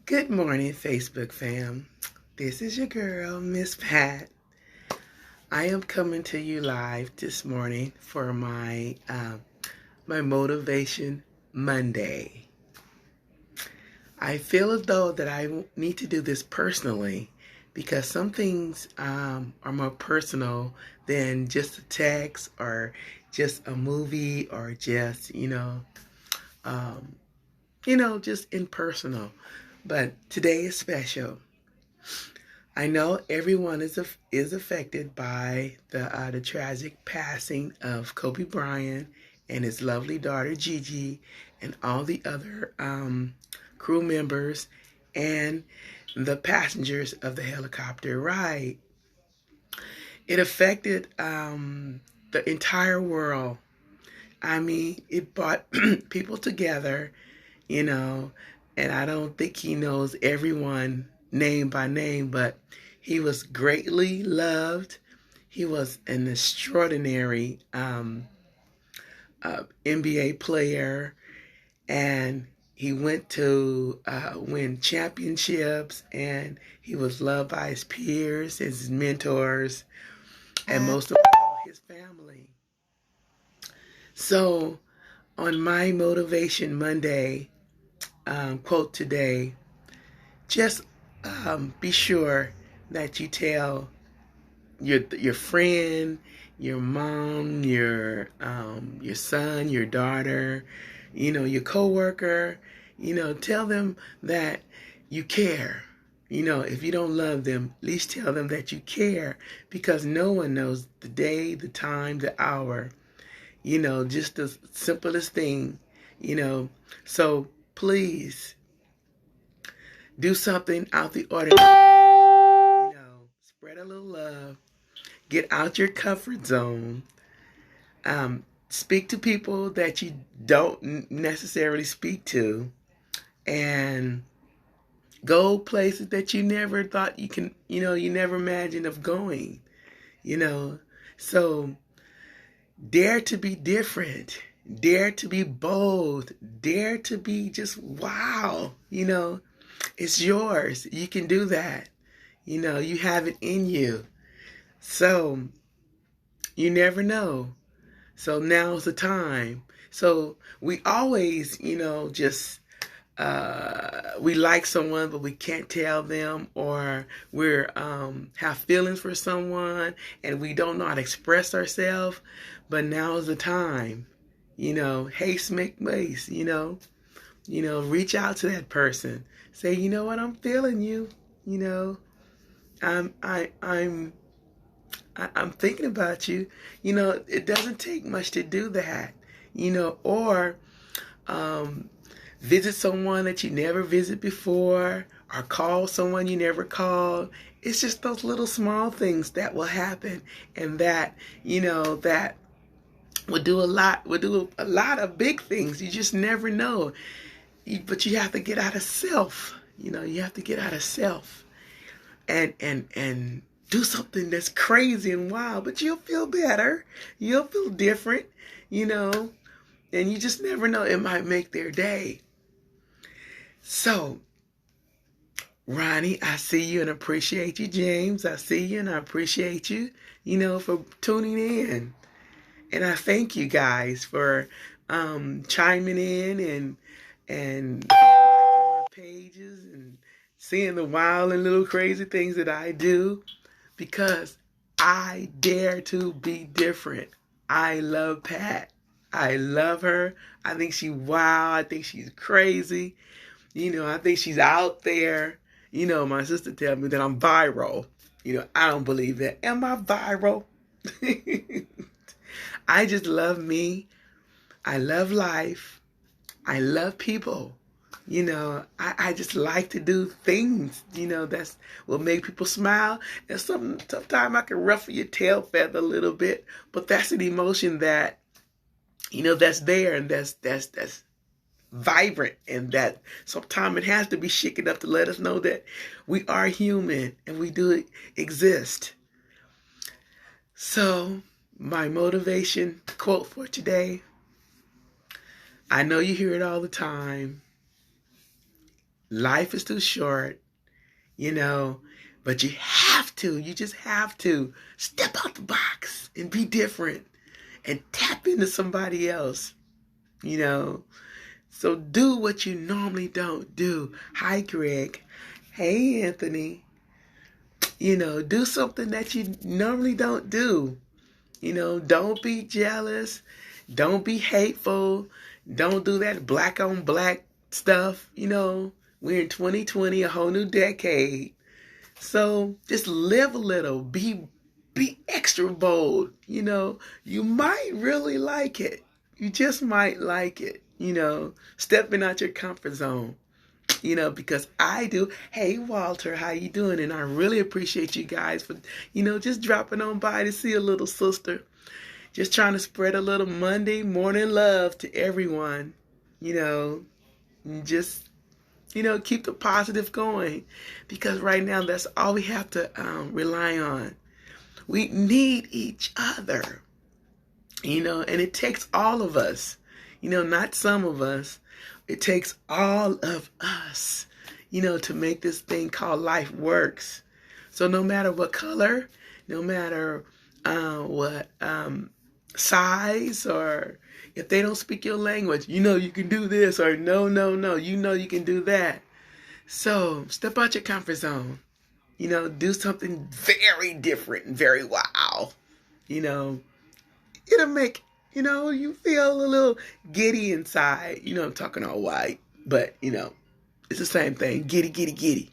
Good morning, Facebook fam. This is your girl, Miss Pat. I am coming to you live this morning for my Motivation Monday. I feel as though that I need to do this personally because some things are more personal than just a text or just a movie or just um, just impersonal. But today is special. I know everyone is affected by the tragic passing of Kobe Bryant and his lovely daughter Gigi and all the other crew members and the passengers of the helicopter ride. It affected the entire world. I mean, it brought people together, you know, and I don't think he knows everyone name by name, but he was greatly loved. He was an extraordinary NBA player, and he went to win championships, and he was loved by his peers, his mentors, and most of all, his family. So, on my Motivation Monday quote today, just be sure that you tell your friend, your mom, your son, your daughter, your coworker, tell them that you care. If you don't love them, at least tell them that you care because no one knows the day, the time, the hour. Just the simplest thing. So please do something out the ordinary. Spread a little love. Get out your comfort zone. Speak to people that you don't necessarily speak to, and go places that you never thought you never imagined of going. So dare to be different. Dare to be bold. Dare to be just wow. It's yours. You can do that. You have it in you. So you never know. So now's the time. So we always, just we like someone, but we can't tell them, or we're have feelings for someone, and we don't know how to express ourselves. But now's the time. Haste make waste. Reach out to that person. Say, you know what, I'm feeling you. I'm I I'm I'm thinking about you. It doesn't take much to do that. Or um, visit someone that you never visited before, or call someone you never called. It's just those little small things that will happen, and that that will do a lot of big things. You just never know. But you have to get out of self. You have to get out of self and do something that's crazy and wild, but you'll feel better. You'll feel different, and you just never know. It might make their day. So, Ronnie, I see you and appreciate you. James, I see you and I appreciate you, for tuning in. And I thank you guys for chiming in and liking my pages and seeing the wild and little crazy things that I do, because I dare to be different. I love Pat. I love her. I think she's wild. I think she's crazy. I think she's out there. My sister tells me that I'm viral. I don't believe that. Am I viral? I just love me. I love life. I love people. I just like to do things, that's will make people smile. And sometimes I can ruffle your tail feather a little bit, but that's an emotion that, that's there, and that's vibrant, and that sometimes it has to be shaken up to let us know that we are human and we do exist. So my motivation quote for today, I know you hear it all the time. Life is too short, you know, but you just have to step out the box and be different and tap into somebody else, you know. So do what you normally don't do. Hi, Greg. Hey, Anthony. You know, do something that you normally don't do. You know, don't be jealous. Don't be hateful. Don't do that black on black stuff. You know, we're in 2020, a whole new decade. So just live a little. Be extra bold. You know, you might really like it. You just might like it. You know, stepping out your comfort zone. You know, because I do. Hey, Walter, how you doing? And I really appreciate you guys for, you know, just dropping on by to see a little sister. Just trying to spread a little Monday morning love to everyone. You know, and just, you know, keep the positive going. Because right now, that's all we have to rely on. We need each other. You know, and it takes all of us. You know, not some of us. It takes all of us, you know, to make this thing called life works. So no matter what color, no matter what size, or if they don't speak your language, you know you can do this, or no, you know you can do that. So step out your comfort zone. You know, do something very different and very wow. You know, it'll make, you know, you feel a little giddy inside. You know, I'm talking all white, but, you know, it's the same thing. Giddy, giddy, giddy.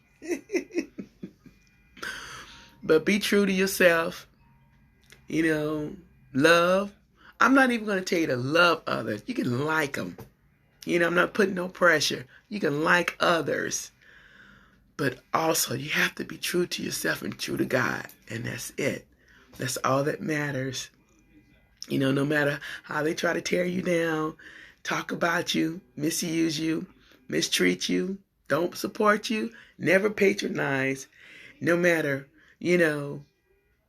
But be true to yourself. You know, love. I'm not even going to tell you to love others. You can like them. You know, I'm not putting no pressure. You can like others. But also, you have to be true to yourself and true to God. And that's it. That's all that matters. You know, no matter how they try to tear you down, talk about you, misuse you, mistreat you, don't support you, never patronize, no matter, you know,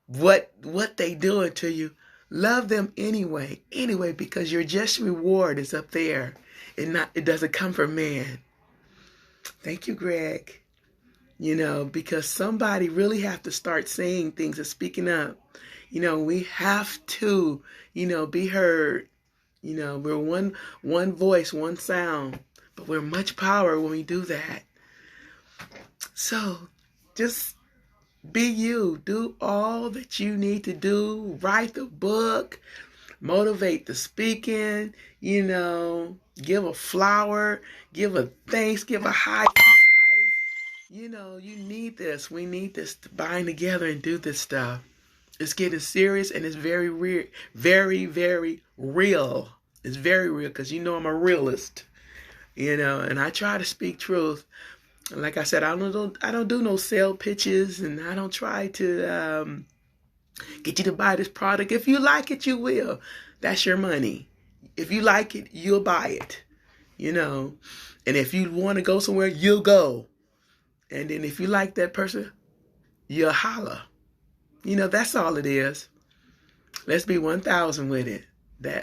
what they doing to you, love them anyway, because your just reward is up there. It doesn't come from man. Thank you, Greg. You know, because somebody really have to start saying things and speaking up. You know, we have to, you know, be heard. You know, we're one voice, one sound, but we're much power when we do that. So just be you. Do all that you need to do. Write the book. Motivate the speaking. You know, give a flower. Give a thanks. Give a high five. You know, you need this. We need this to bind together and do this stuff. It's getting serious, and it's very real. Very, very real. It's very real, because you know I'm a realist. You know, and I try to speak truth. Like I said, I don't do no sale pitches, and I don't try to get you to buy this product. If you like it, you will. That's your money. If you like it, you'll buy it. You know, and if you want to go somewhere, you'll go. And then if you like that person, you'll holler. You know, that's all it is. Let's be 1,000 with it.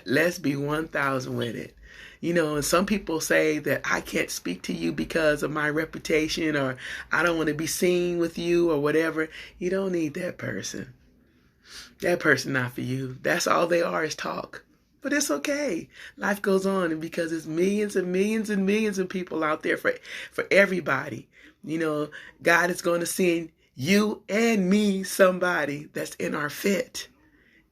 Let's be 1,000 with it. You know, and some people say that I can't speak to you because of my reputation, or I don't want to be seen with you, or whatever. You don't need that person. That person not for you. That's all they are, is talk. But it's okay. Life goes on, and because it's millions and millions and millions of people out there for everybody. You know, God is going to send you and me somebody that's in our fit,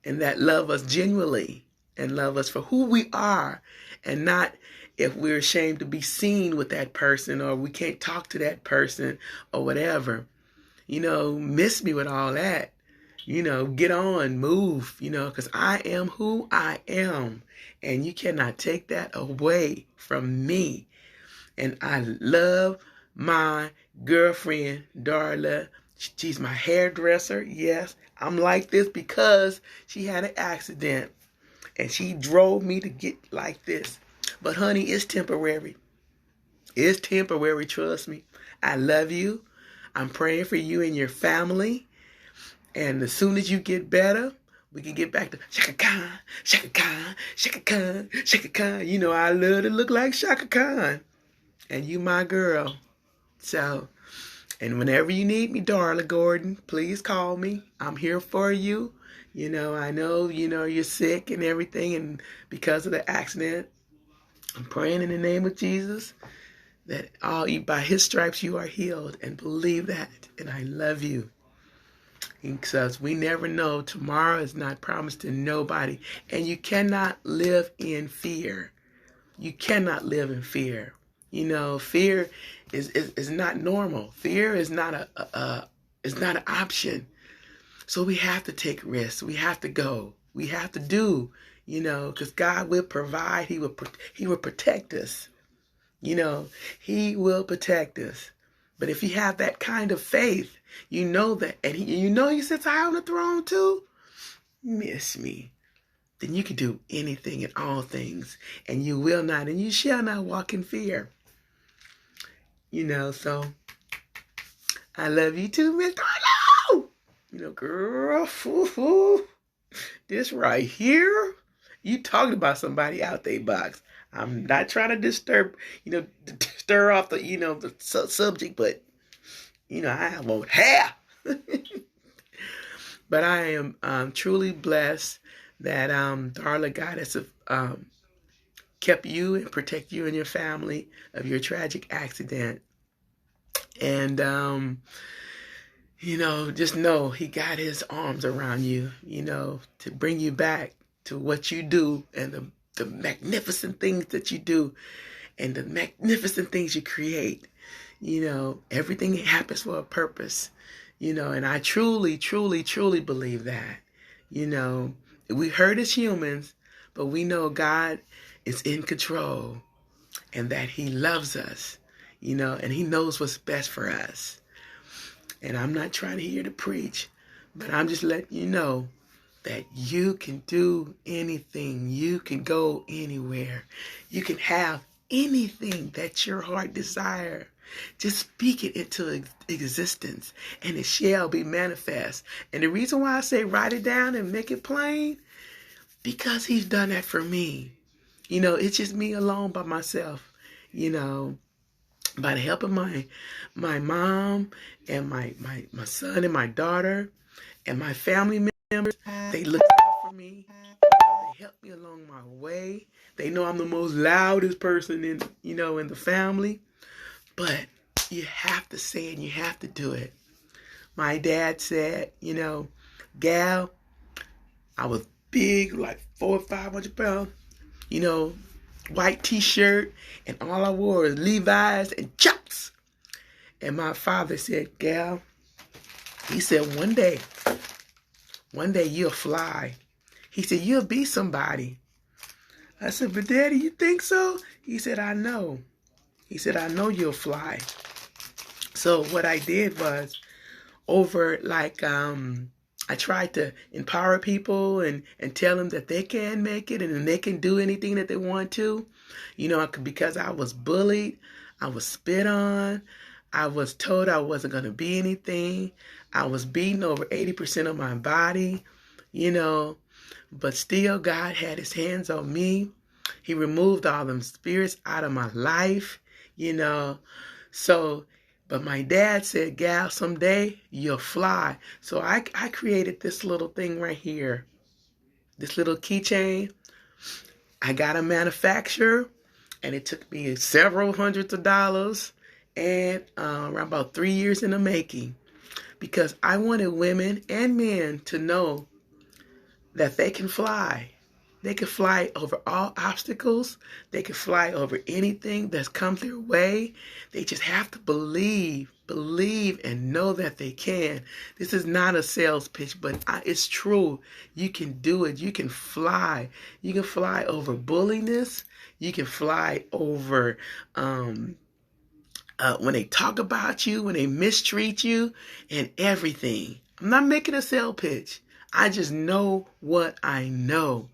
and that love us genuinely and love us for who we are, and not if we're ashamed to be seen with that person, or we can't talk to that person, or whatever. You know, miss me with all that. You know, get on, move, you know, because I am who I am, and you cannot take that away from me. And I love my girlfriend, Darla. She's my hairdresser. Yes, I'm like this because she had an accident, and she drove me to get like this. But honey, it's temporary. It's temporary, trust me. I love you. I'm praying for you and your family. And as soon as you get better, we can get back to Chaka Khan, Chaka Khan, Chaka Khan, Chaka Khan. You know, I love to look like Chaka Khan. And you my girl. So, and whenever you need me, Darla Gordon, please call me. I'm here for you. I know, you're sick and everything, and because of the accident, I'm praying in the name of Jesus that by his stripes you are healed, and believe that. And I love you. Because we never know. Tomorrow is not promised to nobody. And you cannot live in fear. You cannot live in fear. Fear is not normal. Fear is not is not an option. So we have to take risks. We have to go. We have to do, because God will provide. He will protect us. He will protect us. But if you have that kind of faith, that, and he sits high on the throne too, miss me, then you can do anything and all things, and you will not, and you shall not walk in fear. So I love you too, Miss Darlo. Girl, this right here, you talking about somebody out their box. I'm not trying to stir off the subject, but I won't have. But I am truly blessed that Darla, God has kept you and protect you and your family of your tragic accident. And just know he got his arms around you, to bring you back to what you do, and the magnificent things that you do, and the magnificent things you create. Everything happens for a purpose, and I truly, truly, truly believe that. We hurt as humans, but we know God is in control, and that he loves us, and he knows what's best for us. And I'm not trying to hear to preach, but I'm just letting you know that you can do anything. You can go anywhere. You can have anything that your heart desire. Just speak it into existence, and it shall be manifest. And the reason why I say write it down and make it plain, because he's done that for me. It's just me alone by myself, by the help of my mom and my son and my daughter and my family members. They look out for me. They help me along my way. They know I'm the most loudest person in the family. But you have to say it and you have to do it. My dad said, Gal, I was big, like 400 or 500 pounds, white t-shirt, and all I wore was Levi's and Chucks. And my father said, Gal, he said, one day you'll fly. He said, you'll be somebody. I said, but Daddy, you think so? He said, I know. He said, I know you'll fly. So what I did was, I tried to empower people and tell them that they can make it and they can do anything that they want to. Because I was bullied, I was spit on, I was told I wasn't going to be anything. I was beaten over 80% of my body, but still God had his hands on me. He removed all them spirits out of my life. But my dad said, Gal, someday you'll fly. So I created this little thing right here, this little keychain. I got a manufacturer, and it took me several hundreds of dollars and around about 3 years in the making, because I wanted women and men to know that they can fly. They can fly over all obstacles. They can fly over anything that's come their way. They just have to believe and know that they can. This is not a sales pitch, but it's true. You can do it. You can fly. You can fly over bulliness. You can fly over when they talk about you, when they mistreat you, and everything. I'm not making a sales pitch. I just know what I know.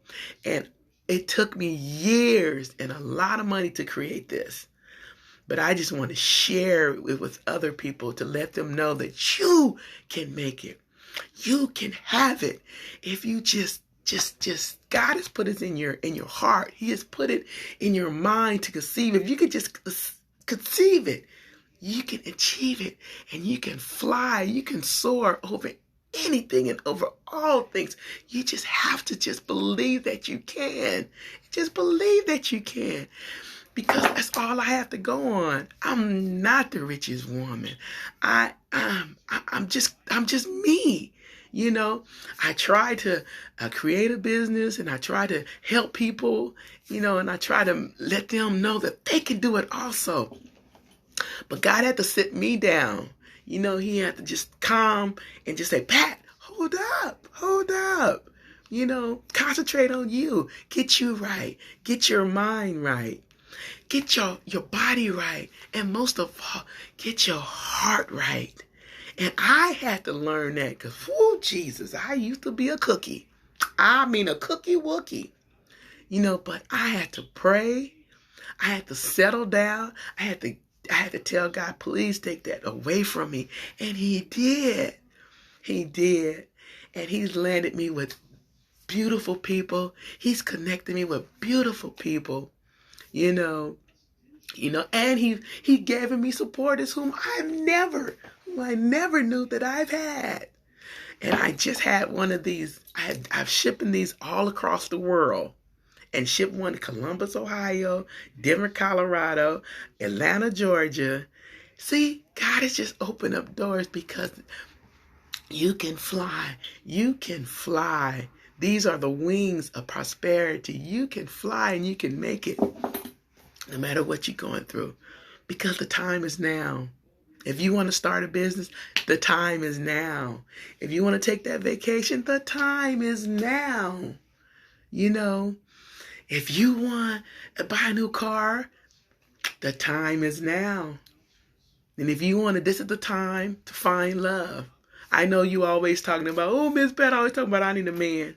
And it took me years and a lot of money to create this. But I just want to share it with other people to let them know that you can make it. You can have it. If you just God has put it in your heart. He has put it in your mind to conceive. If you could just conceive it, You can achieve it, and you can fly. You can soar over anything and over all things. You just have to just believe that you can. Just believe that you can. Because that's all I have to go on. I'm not the richest woman. I'm just me. You know, I try to create a business, and I try to help people, you know, and I try to let them know that they can do it also. But God had to sit me down. You know, he had to just calm and just say, Pat, hold up. You know, concentrate on you. Get you right. Get your mind right. Get your body right. And most of all, get your heart right. And I had to learn that because, whoo, Jesus, I used to be a cookie. I mean, a cookie wookie. You know, but I had to pray. I had to settle down. I had to tell God, please take that away from me. And he did. He did. And he's landed me with beautiful people. He's connected me with beautiful people. You know, and he given me supporters whom I never knew that I've had. And I just had one of these. I've shipping these all across the world. And shipped one to Columbus, Ohio, Denver, Colorado, Atlanta, Georgia. See, God has just opened up doors because you can fly. You can fly. These are the wings of prosperity. You can fly and you can make it no matter what you're going through, because the time is now. If you want to start a business, the time is now. If you want to take that vacation, the time is now. You know, if you want to buy a new car, the time is now. And if you want to, this is the time to find love. I know you always talking about, oh, Miss Pat always talking about I need a man.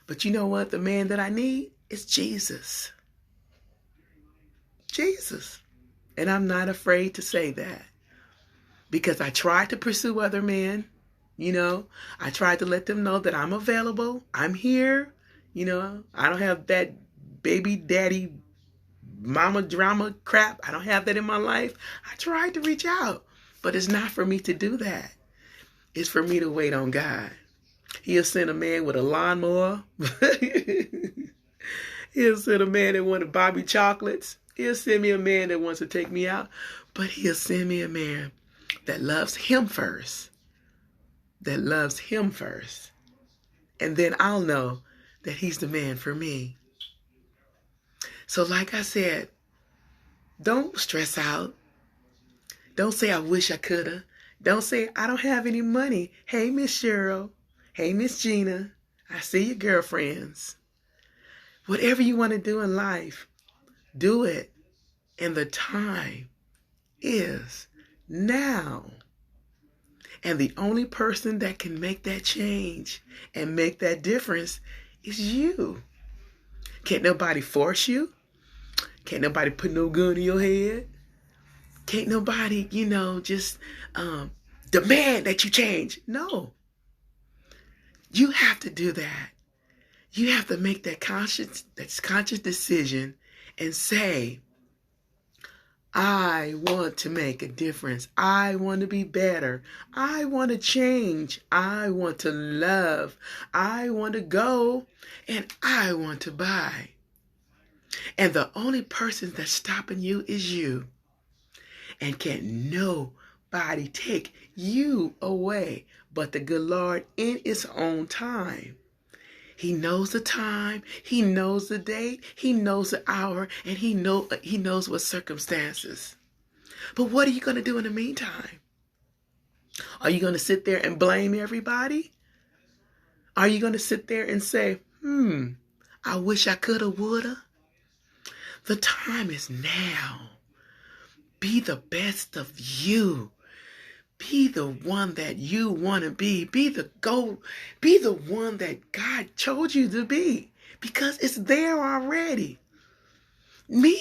But you know what? The man that I need is Jesus. Jesus. And I'm not afraid to say that. Because I tried to pursue other men. You know, I tried to let them know that I'm available. I'm here. You know, I don't have that baby daddy mama drama crap. I don't have that in my life. I tried to reach out. But it's not for me to do that. It's for me to wait on God. He'll send a man with a lawnmower. He'll send a man that wanted Bobby chocolates. He'll send me a man that wants to take me out. But he'll send me a man that loves him first. That loves him first. And then I'll know that he's the man for me. So like I said, don't stress out. Don't say, I wish I coulda. Don't say, I don't have any money. Hey, Miss Cheryl. Hey, Miss Gina. I see your girlfriends. Whatever you want to do in life, do it. And the time is now. And the only person that can make that change and make that difference is you. Can't nobody force you. Can't nobody put no gun in your head. Can't nobody, just demand that you change. No. You have to do that. You have to make that conscious decision and say, I want to make a difference. I want to be better. I want to change. I want to love. I want to go, and I want to buy. And the only person that's stopping you is you. And can nobody take you away but the good Lord in His own time. He knows the time, He knows the date, He knows the hour, and He knows what circumstances. But what are you going to do in the meantime? Are you going to sit there and blame everybody? Are you going to sit there and say, I wish I coulda, woulda? The time is now. Be the best of you. Be the one that you want to be. Be the one that God chose you to be. Because it's there already. Me,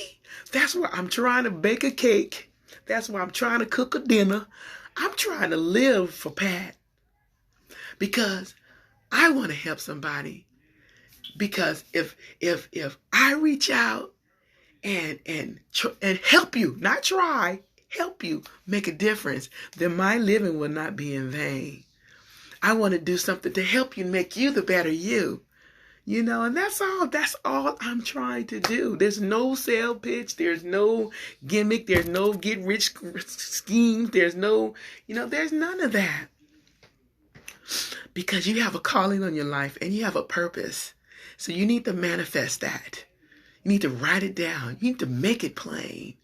that's why I'm trying to bake a cake. That's why I'm trying to cook a dinner. I'm trying to live for Pat. Because I want to help somebody. Because if I reach out and help you, not try, help you make a difference, then my living will not be in vain. I want to do something to help you, make you the better you. And that's all I'm trying to do. There's no sale pitch. There's no gimmick. There's no get rich schemes. There's no, there's none of that. Because you have a calling on your life and you have a purpose. So you need to manifest that. You need to write it down. You need to make it plain.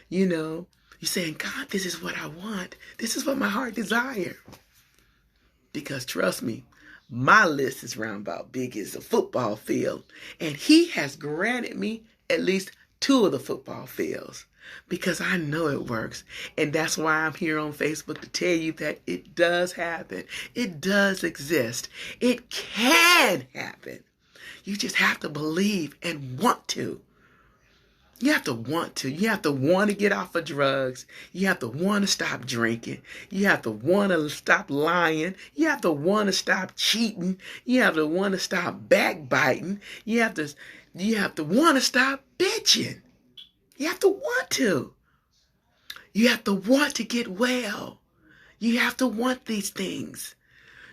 You're saying, God, this is what I want. This is what my heart desires. Because trust me, my list is round about big as a football field. And he has granted me at least 2 of the football fields. Because I know it works. And that's why I'm here on Facebook to tell you that it does happen. It does exist. It can happen. You just have to believe and want to. You have to want to. You have to want to get off of drugs. You have to want to stop drinking. You have to want to stop lying. You have to want to stop cheating. You have to want to stop backbiting. You have to want to stop bitching. You have to want to. You have to want to get well. You have to want these things.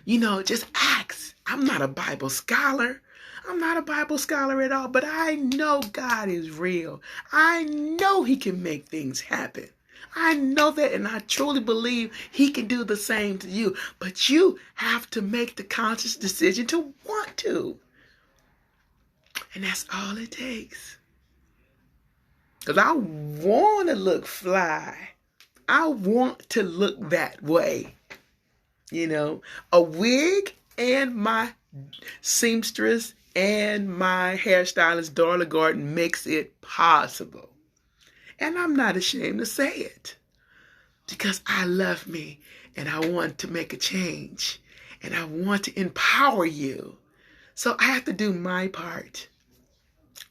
Just ask. I'm not a Bible scholar. I'm not a Bible scholar at all, but I know God is real. I know he can make things happen. I know that, and I truly believe he can do the same to you. But you have to make the conscious decision to want to. And that's all it takes. Because I want to look fly. I want to look that way. A wig and my seamstress and my hairstylist, Darla Gordon, makes it possible. And I'm not ashamed to say it. Because I love me and I want to make a change. And I want to empower you. So I have to do my part.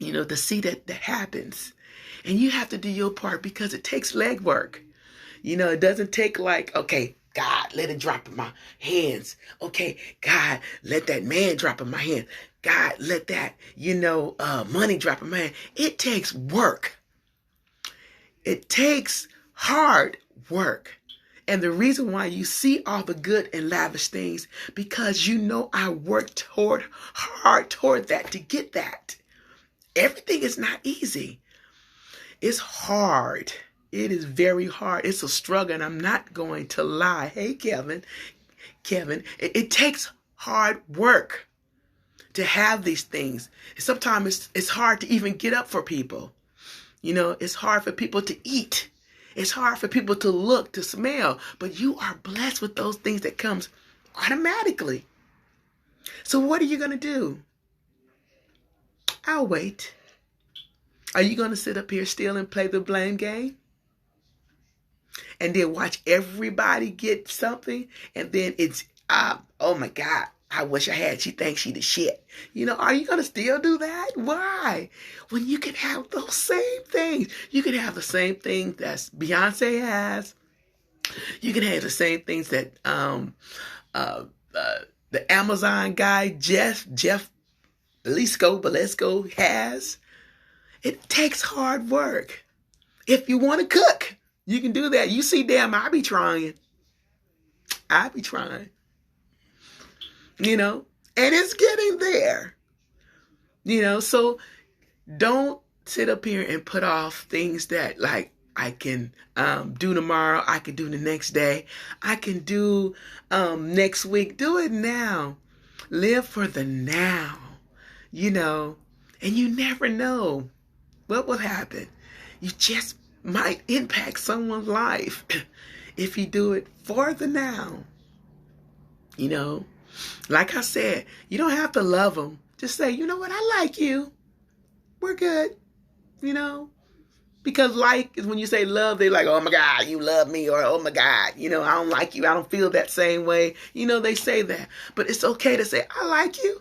To see that happens. And you have to do your part because it takes legwork. It doesn't take okay, God, let it drop in my hands. Okay, God, let that man drop in my hand. God, let that, money drop in my hand. It takes work. It takes hard work. And the reason why you see all the good and lavish things, because I worked hard toward that to get that. Everything is not easy. It's hard. It is very hard. It's a struggle, and I'm not going to lie. Hey, Kevin, it takes hard work to have these things. Sometimes it's hard to even get up for people. It's hard for people to eat. It's hard for people to look, to smell, but you are blessed with those things that comes automatically. So what are you going to do? I'll wait. Are you going to sit up here still and play the blame game? And then watch everybody get something, and then it's, oh my God, I wish I had. She thinks she the shit. Are you going to still do that? Why? When you can have those same things. You can have the same thing that Beyonce has. You can have the same things that the Amazon guy, Jeff Belisco has. It takes hard work. If you want to cook, you can do that. You see, I be trying. And it's getting there. So don't sit up here and put off things that I can do tomorrow. I can do the next day. I can do next week. Do it now. Live for the now. And you never know what will happen. You just might impact someone's life if you do it for the now. Like I said, you don't have to love them. Just say, you know what, I like you. We're good. Because is when you say love, they're like, oh my God, you love me, or oh my God, I don't like you. I don't feel that same way. They say that. But it's okay to say, I like you.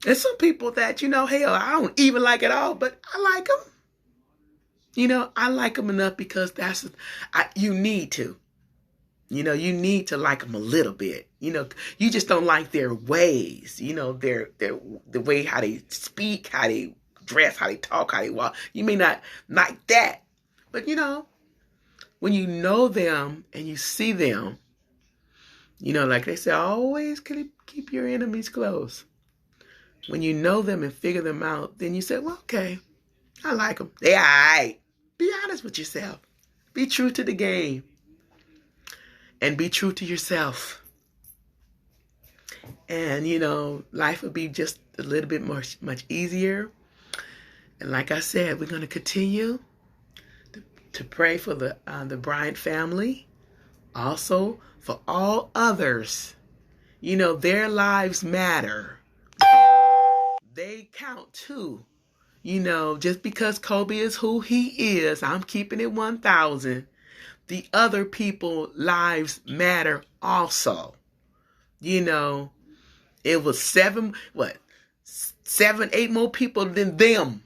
There's some people that, hell, I don't even like at all, but I like them. I like them enough because you need to. You need to like them a little bit. You just don't like their ways. The way how they speak, how they dress, how they talk, how they walk. You may not like that, But when you know them and you see them, like they say, always keep your enemies close. When you know them and figure them out, then you say, well, okay, I like them. They all right. Be honest with yourself. Be true to the game. And be true to yourself. And, life will be just a little bit much easier. And like I said, we're going to continue to pray for the Bryant family. Also, for all others. Their lives matter. They count too. Just because Kobe is who he is, I'm keeping it 1,000. The other people's lives matter also. It was 7, 8 more people than them.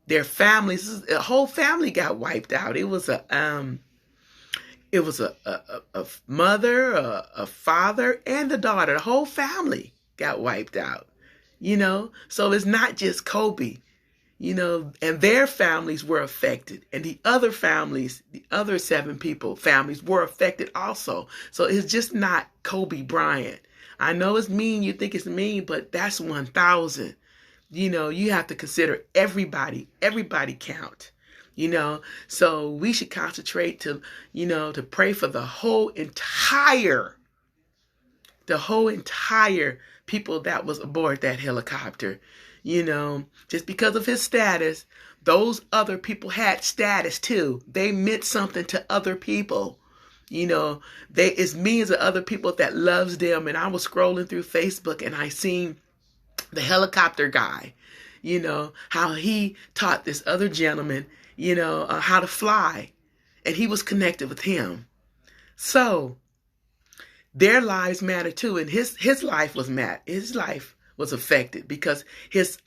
Their families, a whole family got wiped out. It was a mother, a father, and a daughter. The whole family got wiped out. So it's not just Kobe. And their families were affected. And the other families, the other 7 families were affected also. So it's just not Kobe Bryant. I know it's mean, you think it's mean, but that's 1,000. You have to consider everybody count. So we should concentrate to pray for the whole entire people that was aboard that helicopter. Just because of his status, those other people had status too. They meant something to other people. It's millions of other people that loves them. And I was scrolling through Facebook and I seen the helicopter guy, how he taught this other gentleman, how to fly. And he was connected with him. So their lives matter too. And his life was his life was affected because his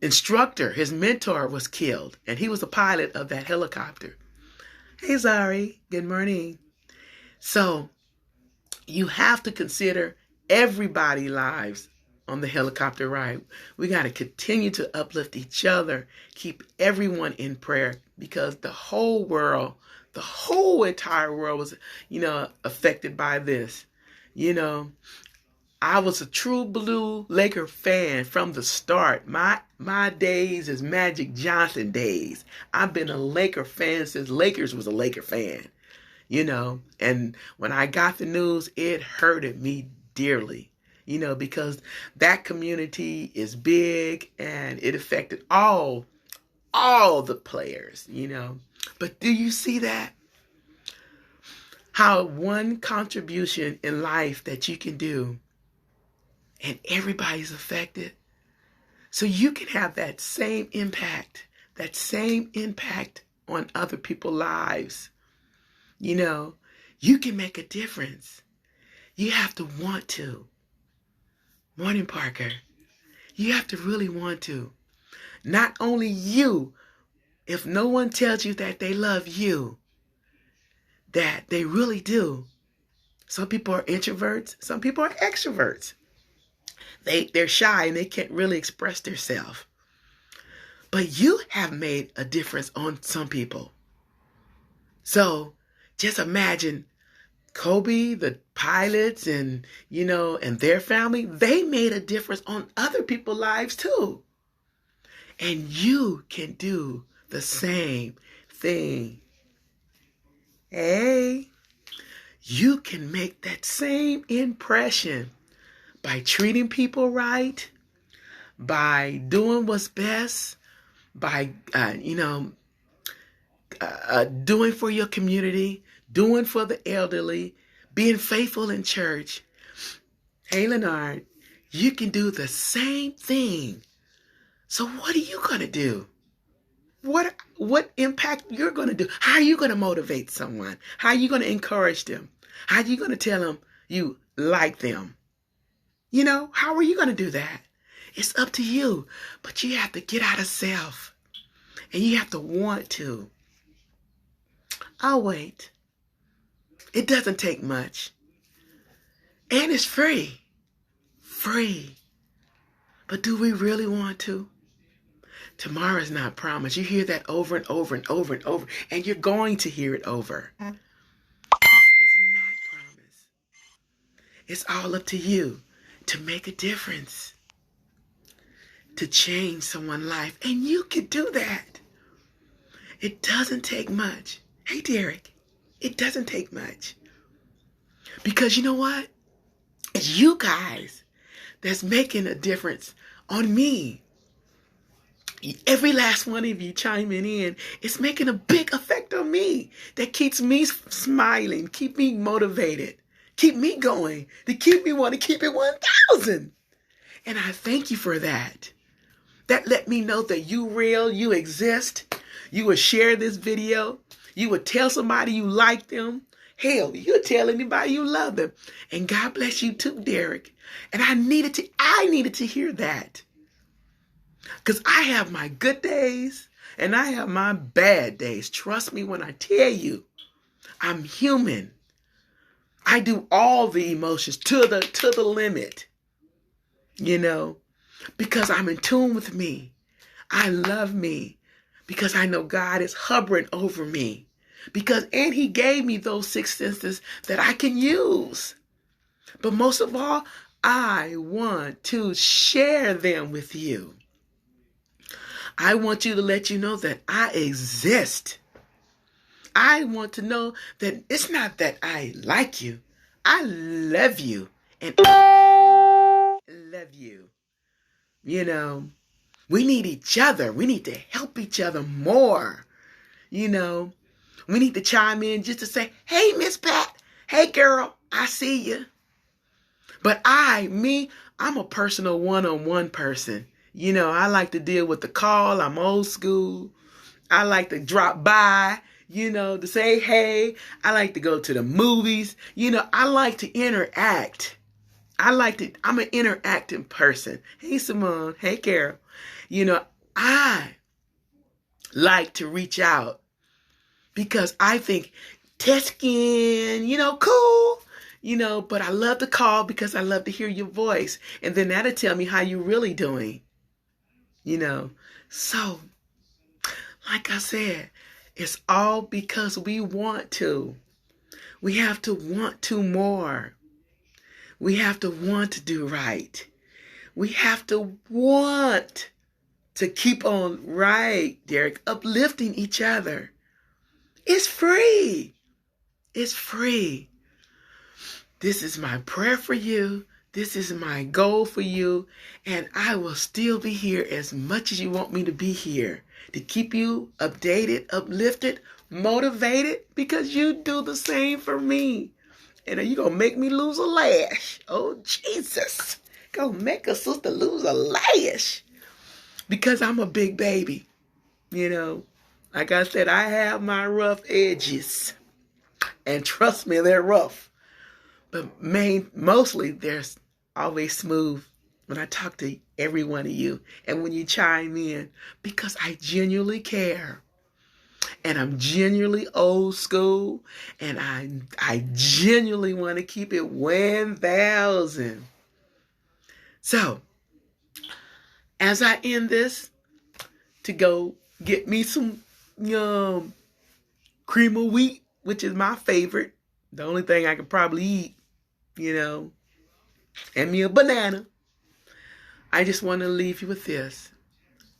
instructor, his mentor was killed. And he was a pilot of that helicopter. Hey, Zari. Good morning. So you have to consider everybody's lives on the helicopter ride. We got to continue to uplift each other, keep everyone in prayer because the whole entire world was, affected by this. I was a true blue Laker fan from the start. My days is Magic Johnson days. I've been a Laker fan since Lakers was a Laker fan. And when I got the news, it hurted me dearly, because that community is big and it affected all the players, But do you see that? How one contribution in life that you can do and everybody's affected. So you can have that same impact on other people's lives. You can make a difference. You have to want to. Morning, Parker. You have to really want to. Not only you, if no one tells you that they love you, that they really do. Some people are introverts. Some people are extroverts. They're shy and they can't really express themselves. But you have made a difference on some people. So just imagine Kobe, the pilots, and and their family, they made a difference on other people's lives too. And you can do the same thing. Hey, you can make that same impression by treating people right, by doing what's best, by, doing for your community, doing for the elderly, being faithful in church. Hey, Leonard, you can do the same thing. So what are you going to do? What impact you're going to do? How are you going to motivate someone? How are you going to encourage them? How are you going to tell them you like them? How are you going to do that? It's up to you, but you have to get out of self and you have to want to. I'll wait. It doesn't take much. And it's free. Free. But do we really want to? Tomorrow's not promised. You hear that over and over and over and over, and you're going to hear it over. It's not promised. It's all up to you to make a difference, to change someone's life. And you can do that. It doesn't take much. Hey, Derek, it doesn't take much. Because you know what? It's you guys that's making a difference on me. Every last one of you chiming in, it's making a big effect on me that keeps me smiling, keep me motivated, keep me going, to keep me wanting to keep it 1,000. And I thank you for that. That let me know that you real, you exist. You would share this video. You would tell somebody you like them. Hell, you would tell anybody you love them. And God bless you too, Derek. And I needed to hear that. Because I have my good days and I have my bad days. Trust me when I tell you, I'm human. I do all the emotions to the limit, you know, because I'm in tune with me. I love me because I know God is hovering over me. And he gave me those 6 senses that I can use. But most of all, I want to share them with you. I want you to let you know that I exist. I want to know that it's not that I like you. I love you. And I love you. You know, we need each other. We need to help each other more. You know, we need to chime in just to say, hey, Miss Pat. Hey, girl, I see you. But I'm a personal one-on-one person. You know, I like to deal with the call. I'm old school. I like to drop by, you know, to say, hey. I like to go to the movies. You know, I like to interact. I'm an interactive person. Hey, Simone. Hey, Carol. You know, I like to reach out because I think testing, you know, cool. You know, but I love to call because I love to hear your voice. And then that'll tell me how you're really doing. You know, so like I said, it's all because we want to. We have to want to more. We have to want to do right. We have to want to keep on right, Derek, uplifting each other. It's free. It's free. This is my prayer for you. This is my goal for you, and I will still be here as much as you want me to be here to keep you updated, uplifted, motivated, because you do the same for me. And you're going to make me lose a lash. Oh, Jesus. Going to make a sister lose a lash because I'm a big baby. You know, like I said, I have my rough edges, and trust me, they're rough. But mostly there's always smooth when I talk to every one of you and when you chime in, because I genuinely care. And I'm genuinely old school, and I genuinely want to keep it 1,000. So, as I end this, to go get me some cream of wheat, which is my favorite, the only thing I can probably eat, you know, and me a banana. I just want to leave you with this,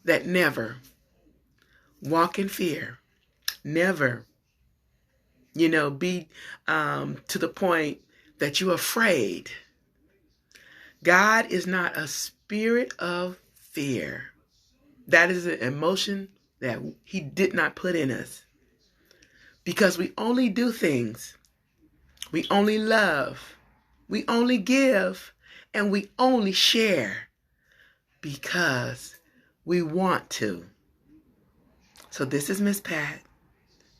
that never walk in fear. Never, you know, be to the point that you're afraid. God is not a spirit of fear. That is an emotion that he did not put in us. Because we only do things. We only love. We only give. And we only share because we want to. So this is Miss Pat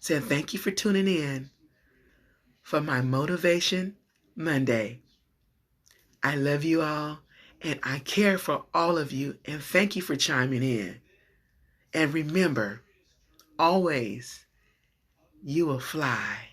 saying thank you for tuning in for my Motivation Monday. I love you all, and I care for all of you, and thank you for chiming in. And remember, always, you will fly.